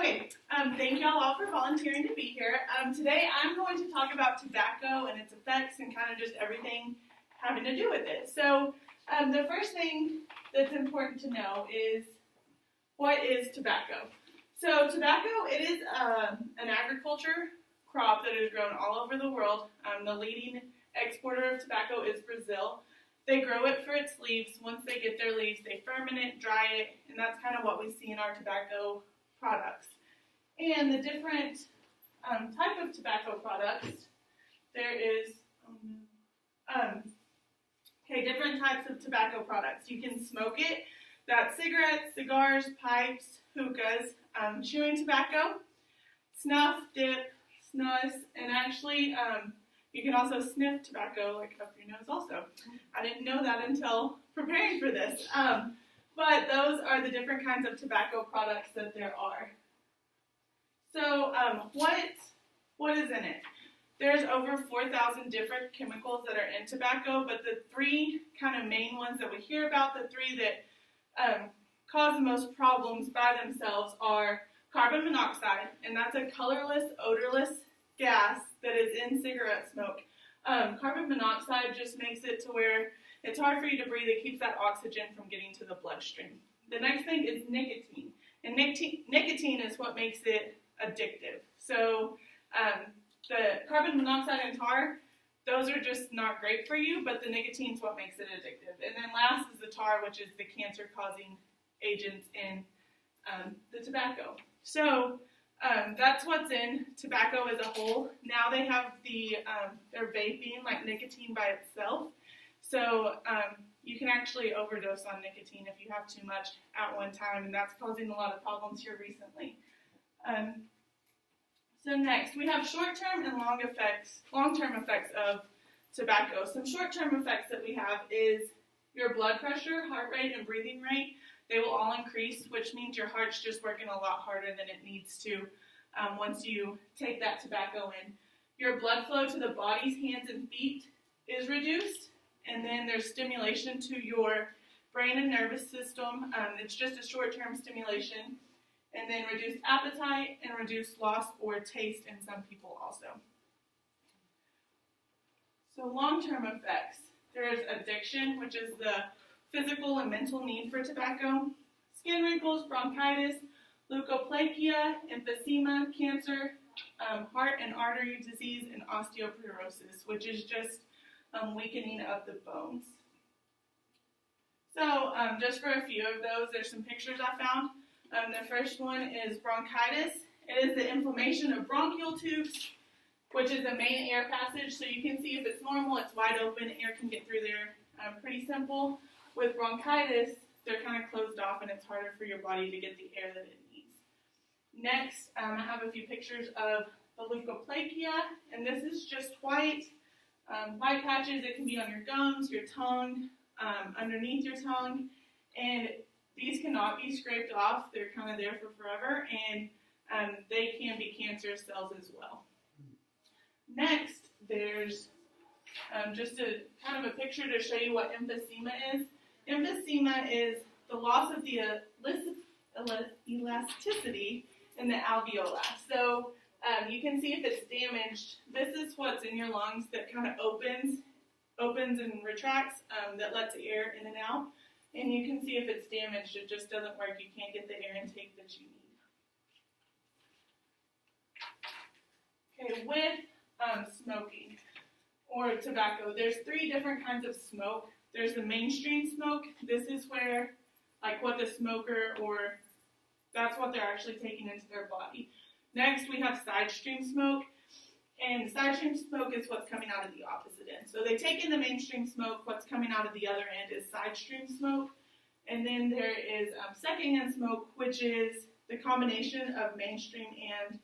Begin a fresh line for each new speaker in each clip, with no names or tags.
Okay, thank y'all all for volunteering to be here. Today I'm going to talk about tobacco and its effects and kind of just everything having to do with it. So the first thing that's important to know is, what is tobacco? So tobacco, it is an agriculture crop that is grown all over the world. The leading exporter of tobacco is Brazil. They grow it for its leaves. Once they get their leaves, they ferment it, dry it, and that's kind of what we see in our tobacco products. And the different type of tobacco products, there is different types of tobacco products. You can smoke it. That's cigarettes, cigars, pipes, hookahs, chewing tobacco, snuff, dip, snus, and actually you can also sniff tobacco, like up your nose also. I didn't know that until preparing for this. But those are the different kinds of tobacco products that there are. So what is in it? There's over 4,000 different chemicals that are in tobacco, but the three kind of main ones that we hear about, the three that cause the most problems by themselves are carbon monoxide, and that's a colorless, odorless gas that is in cigarette smoke. Carbon monoxide just makes it to where it's hard for you to breathe. It keeps that oxygen from getting to the bloodstream. The next thing is nicotine, and nicotine is what makes it addictive. So the carbon monoxide and tar, those are just not great for you, but the nicotine is what makes it addictive. And then last is the tar, which is the cancer-causing agents in the tobacco. So that's what's in tobacco as a whole. Now they have they're vaping, like nicotine by itself. So you can actually overdose on nicotine if you have too much at one time, and that's causing a lot of problems here recently. So next, we have short-term and long-term effects of tobacco. Some short-term effects that we have is your blood pressure, heart rate, and breathing rate. They will all increase, which means your heart's just working a lot harder than it needs to once you take that tobacco in. Your blood flow to the body's hands and feet is reduced, and then there's stimulation to your brain and nervous system. It's just a short-term stimulation. And then reduced appetite and reduced loss or taste in some people also. So long-term effects. There's addiction, which is the physical and mental need for tobacco, skin wrinkles, bronchitis, leukoplakia, emphysema, cancer, heart and artery disease, and osteoporosis, which is just weakening of the bones. So just for a few of those, there's some pictures I found. The first one is bronchitis. It is the inflammation of bronchial tubes, which is the main air passage. So you can see if it's normal, it's wide open, air can get through there pretty simple. With bronchitis, they're kind of closed off and it's harder for your body to get the air that it needs. Next, I have a few pictures of the leukoplakia, and this is just white patches. It can be on your gums, your tongue, underneath your tongue, and these cannot be scraped off. They're kind of there for forever, and they can be cancerous cells as well. Next, there's just a kind of a picture to show you what emphysema is. Emphysema is the loss of the elasticity in the alveoli. So you can see if it's damaged. This is what's in your lungs that kind of opens and retracts, that lets the air in and out. And you can see if it's damaged, it just doesn't work. You can't get the air intake that you need. Okay, with smoking or tobacco, there's three different kinds of smoke. There's the mainstream smoke. This is where, like, what the smoker, or that's what they're actually taking into their body. Next, we have side stream smoke. And side stream smoke is what's coming out of the opposite end. So they take in the mainstream smoke. What's coming out of the other end is side stream smoke. And then there is secondhand smoke, which is the combination of mainstream and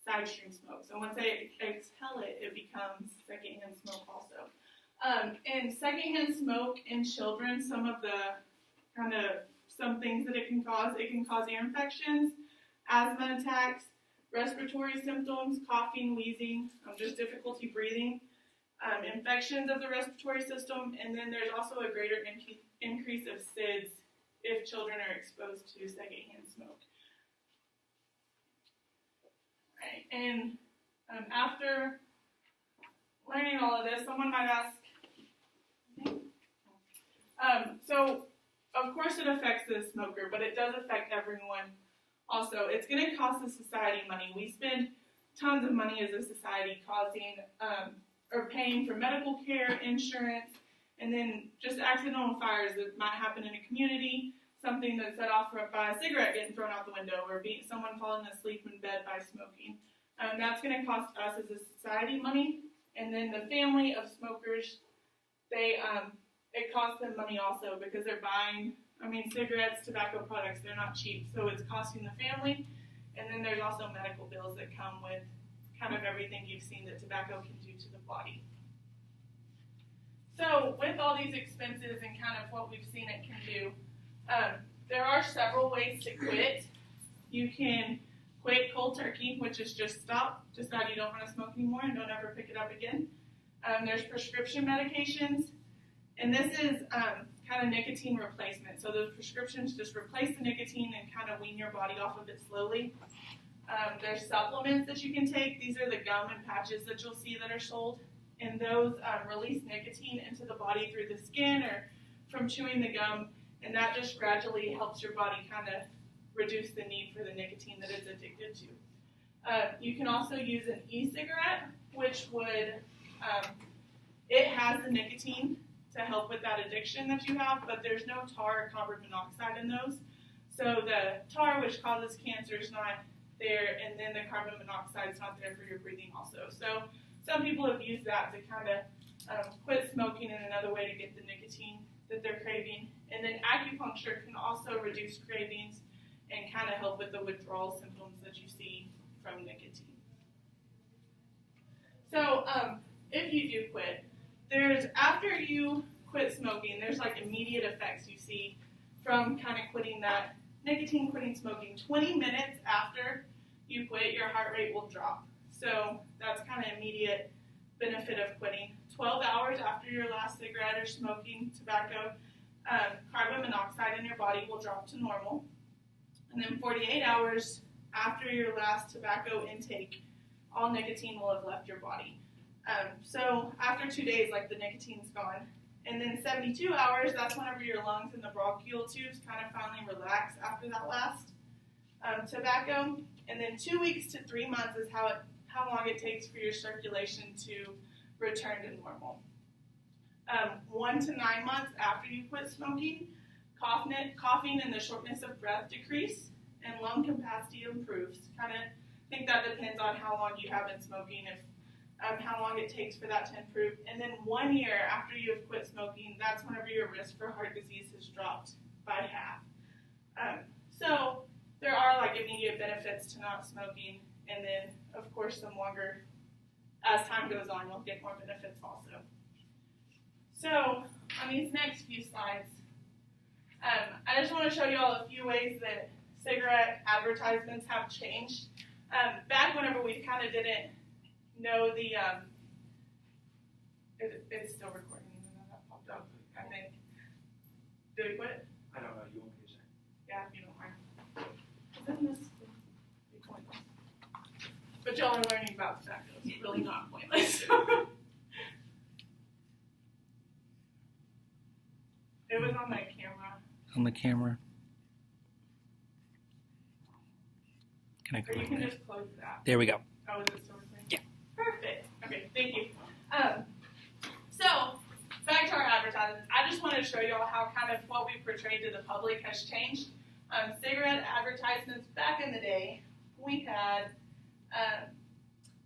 side stream smoke. So once they exhale it, it becomes secondhand smoke also. And secondhand smoke in children, some things that it can cause ear infections, asthma attacks, respiratory symptoms, coughing, wheezing, just difficulty breathing, infections of the respiratory system, and then there's also a greater increase of SIDS if children are exposed to secondhand smoke. And after learning all of this, someone might ask, so of course it affects the smoker, but it does affect everyone also. It's going to cost the society money. We spend tons of money as a society causing or paying for medical care, insurance, and then just accidental fires that might happen in a community, something that's set off by a cigarette getting thrown out the window or someone falling asleep in bed by smoking. That's going to cost us as a society money, and then the family of smokers, it costs them money also because they're buying, cigarettes, tobacco products, they're not cheap, so it's costing the family. And then there's also medical bills that come with kind of everything you've seen that tobacco can do to the body. So with all these expenses and kind of what we've seen it can do, there are several ways to quit. You can quit cold turkey, which is just stop, decide you don't want to smoke anymore and don't ever pick it up again. There's prescription medications, and this is kind of nicotine replacement. So those prescriptions just replace the nicotine and kind of wean your body off of it slowly. There's supplements that you can take. These are the gum and patches that you'll see that are sold, and those release nicotine into the body through the skin or from chewing the gum, and that just gradually helps your body kind of reduce the need for the nicotine that it's addicted to. You can also use an e-cigarette, which would, it has the nicotine to help with that addiction that you have, but there's no tar or carbon monoxide in those. So the tar, which causes cancer, is not there, and then the carbon monoxide is not there for your breathing also. So some people have used that to kind of quit smoking in another way to get the nicotine that they're craving. And then acupuncture can also reduce cravings and kind of help with the withdrawal symptoms that you see from nicotine. So if you do quit, after you quit smoking, there's like immediate effects you see from kind of quitting that nicotine, quitting smoking. 20 minutes after you quit, your heart rate will drop. So that's kind of immediate benefit of quitting. 12 hours after your last cigarette or smoking tobacco, carbon monoxide in your body will drop to normal. And then 48 hours after your last tobacco intake, all nicotine will have left your body. So after 2 days, like the nicotine's gone. And then 72 hours, that's whenever your lungs and the bronchial tubes kind of finally relax after that last tobacco. And then 2 weeks to 3 months is how long it takes for your circulation to return to normal. 1 to 9 months after you quit smoking, coughing and the shortness of breath decrease, and lung capacity improves. Kind of think that depends on how long you have been smoking, how long it takes for that to improve. And then 1 year after you have quit smoking, that's whenever your risk for heart disease has dropped by half. So there are like immediate benefits to not smoking, and then of course some longer, as time goes on, you'll get more benefits also. So on these next few slides, I just want to show you all a few ways that cigarette advertisements have changed. Back whenever we kind of didn't know the, it's still recording even though that popped up, I think. Did it quit?
I don't know, you want me to say?
Yeah, if you don't mind. Isn't this be pointless? But y'all are learning about tobacco, it's really not pointless. It was on my camera.
On the camera. Can I go?
Or you can just close that.
There we go.
Oh, is it still recording?
Yeah.
Perfect. Okay, thank you. So, back to our advertisements. I just wanted to show you all how kind of what we portrayed to the public has changed. Cigarette advertisements back in the day, we had,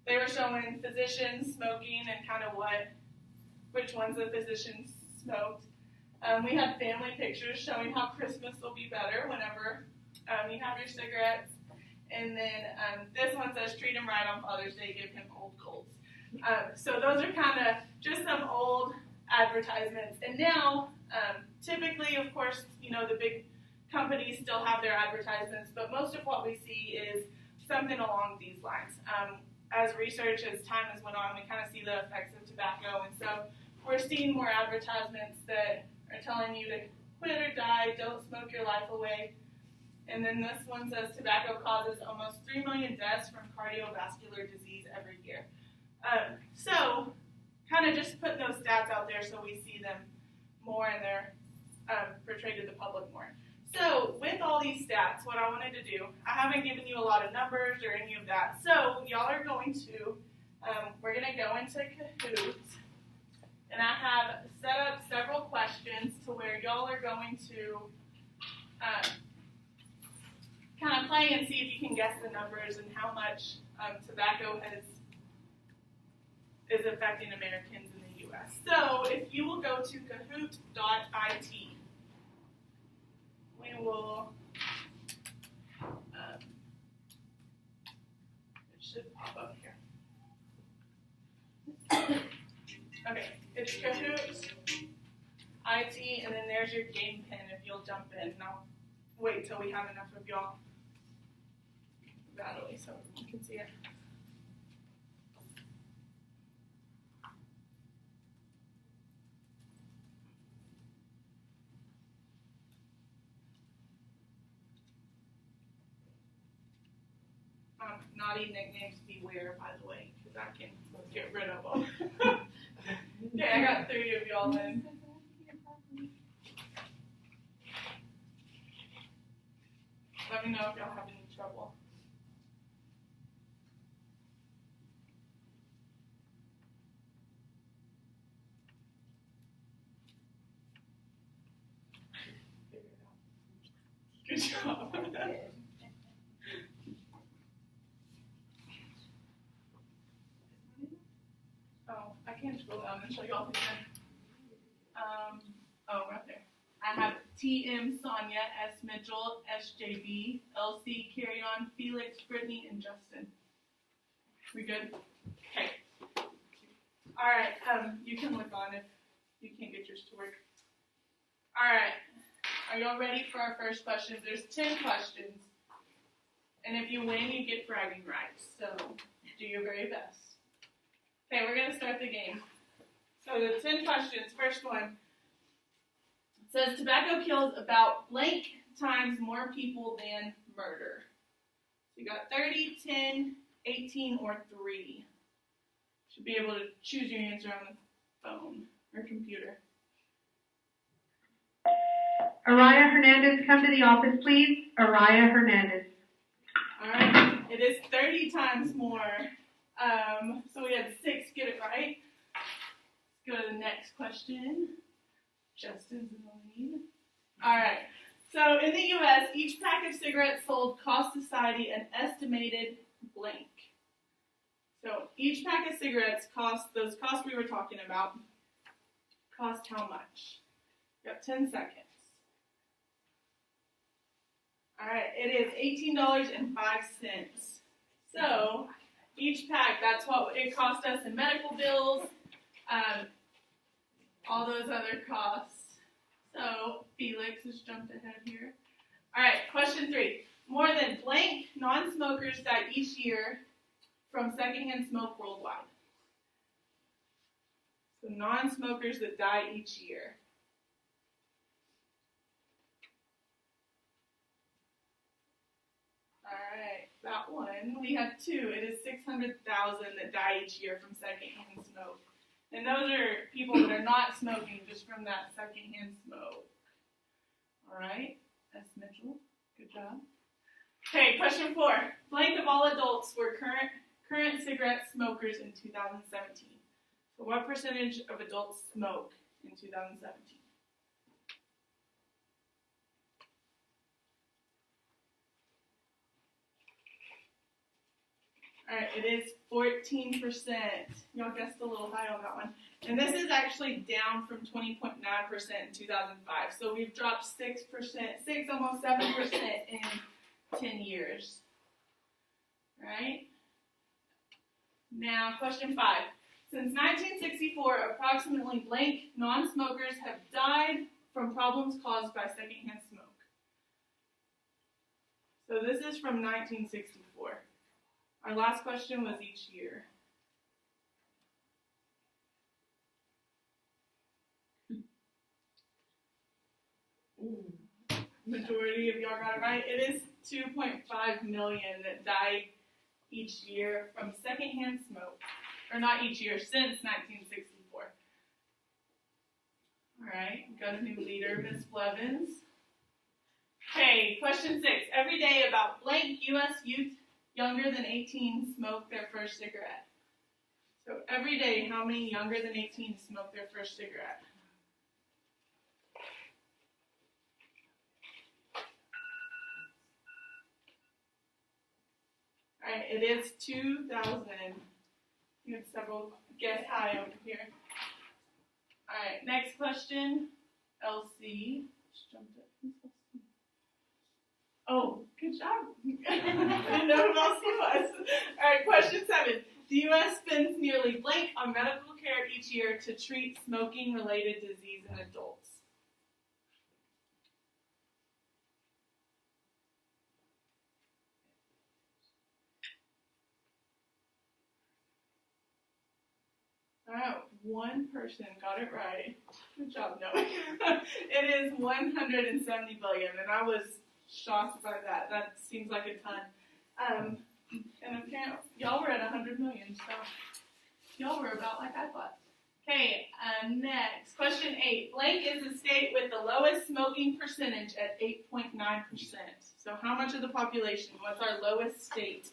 they were showing physicians smoking and kind of which ones the physicians smoked. We had family pictures showing how Christmas will be better whenever you have your cigarettes. And then this one says, treat him right on Father's Day, give him old colds. So those are kind of just some old advertisements. And now, typically, of course, the big companies still have their advertisements, but most of what we see is something along these lines. As research, as time has went on, we kind of see the effects of tobacco. And so we're seeing more advertisements that are telling you to quit or die, don't smoke your life away. And then this one says tobacco causes almost 3 million deaths from cardiovascular disease every year. So kind of just putting those stats out there so we see them more and they're portrayed to the public more. So with all these stats, what I wanted to do, I haven't given you a lot of numbers or any of that. So y'all are going to, we're going to go into Kahoot. And I have set up several questions to where y'all are going to kind of play and see if you can guess the numbers and how much tobacco is affecting Americans in the U.S. So if you will go to kahoot.it, we will, it should pop up here. Okay, it's Kahoot, IT, and then there's your game pin if you'll jump in. And I'll wait till we have enough of y'all battling so you can see it. Naughty nicknames beware, by the way, because I can get rid of them. Okay, I got 3 of y'all in. Let me know if y'all have any trouble. Good job. Oh, I can't scroll down and show you all the time. Oh, right there. I have TM, Sonia, S. Mitchell, SJB, LC, Carry On, Felix, Brittany, and Justin. We good? Okay. All right. You can look on if you can't get yours to work. All right. Are y'all ready for our first question? There's 10 questions. And if you win, you get bragging rights. So do your very best. Okay, we're going to start the game. So the 10 questions. First one says tobacco kills about blank times more people than murder. So you got 30, 10, 18, or 3. Should be able to choose your answer on the phone or computer.
Araya Hernandez, come to the office, please. Araya Hernandez.
All right, it is 30 times more. So we had 6 get it right. Let's go to the next question. Justin's in the lead. All right. So in the U.S., each pack of cigarettes sold cost society an estimated blank. So each pack of cigarettes those costs we were talking about, cost how much? You got 10 seconds. All right, it is $18.05. So each pack, that's what it cost us in medical bills, all those other costs. So Felix has jumped ahead here. All right, question 3. More than blank non-smokers die each year from secondhand smoke worldwide. So non-smokers that die each year. All right, that one. We have 2. It is 600,000 that die each year from secondhand smoke. And those are people that are not smoking just from that secondhand smoke. All right, S. Mitchell, good job. Okay, question 4. Blank of all adults were current cigarette smokers in 2017. So what percentage of adults smoke in 2017? All right, it is 14%. Y'all guessed a little high on that one. And this is actually down from 20.9% in 2005. So we've dropped 6%, almost 7% in 10 years. All right? Now, question 5. Since 1964, approximately blank non-smokers have died from problems caused by secondhand smoke. So this is from 1964. Our last question was each year. Majority of y'all got it right. It is 2.5 million that die each year from secondhand smoke. Or not each year, since 1964. All right, we got a new leader, Miss Blevins. Okay, question 6. Every day about blank U.S. youth younger than 18 smoke their first cigarette. So every day, how many younger than 18 smoke their first cigarette? All right, it is 2,000. You have several guess high over here. All right, next question. LC. Just jumped it. Oh, good job. I didn't know who LC was. All right, question 7. The U.S. spends nearly blank on medical care each year to treat smoking-related disease in adults. All right, one person got it right. Good job, Noah. It is 170 billion, and I was shocked by that. That seems like a ton. And apparently, y'all were at 100 million, so y'all were about like I thought. Okay, next. Question 8. Blank is a state with the lowest smoking percentage at 8.9%. So how much of the population? What's our lowest state?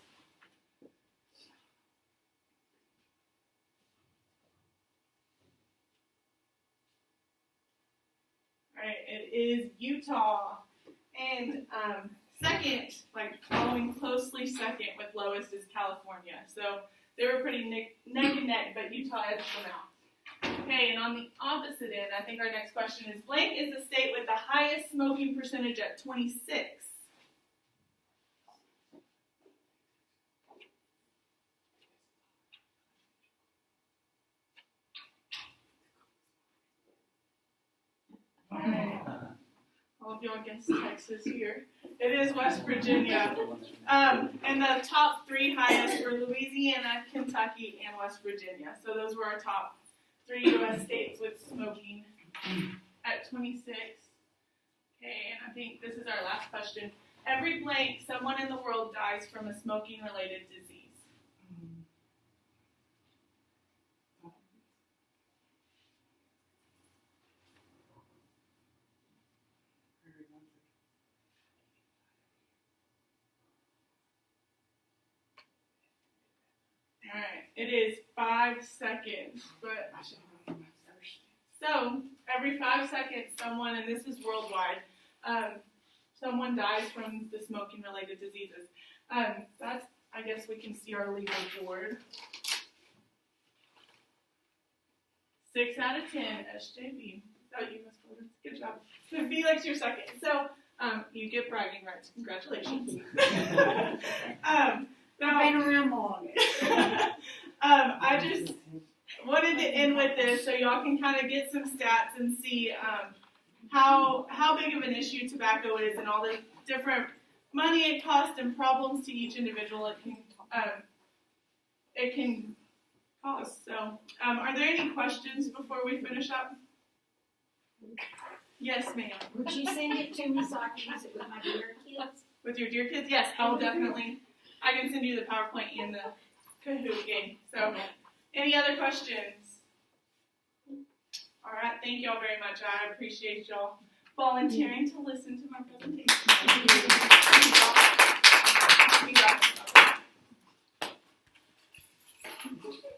All right, it is Utah. And second, like following closely second with lowest is California. So they were pretty neck and neck, but Utah edged them out. Okay, and on the opposite end, I think our next question is, blank is the state with the highest smoking percentage at 26. All right. All of y'all guessed Texas here. It is West Virginia. And the top 3 highest were Louisiana, Kentucky, and West Virginia. So those were our top 3 U.S. states with smoking at 26. Okay, and I think this is our last question. Every blank, someone in the world dies from a smoking-related disease. All right, it is 5 seconds, but so every 5 seconds, someone, and this is worldwide, someone dies from the smoking-related diseases. That's, I guess we can see our leaderboard. 6 out of 10, SJB. Oh, you must hold it. Good job. So Felix, you're second. So you get bragging rights. Congratulations. Now,
I've been around long.
I just wanted to end with this so y'all can kind of get some stats and see how big of an issue tobacco is and all the different money it costs and problems to each individual it can cause. So, are there any questions before we finish up? Yes, ma'am.
Would you send it to me so I can use it with my dear kids?
With your dear kids? Yes, I will definitely. I can send you the PowerPoint and the Kahoot game. So, any other questions? All right, thank y'all very much. I appreciate y'all volunteering to listen to my presentation. Thank you.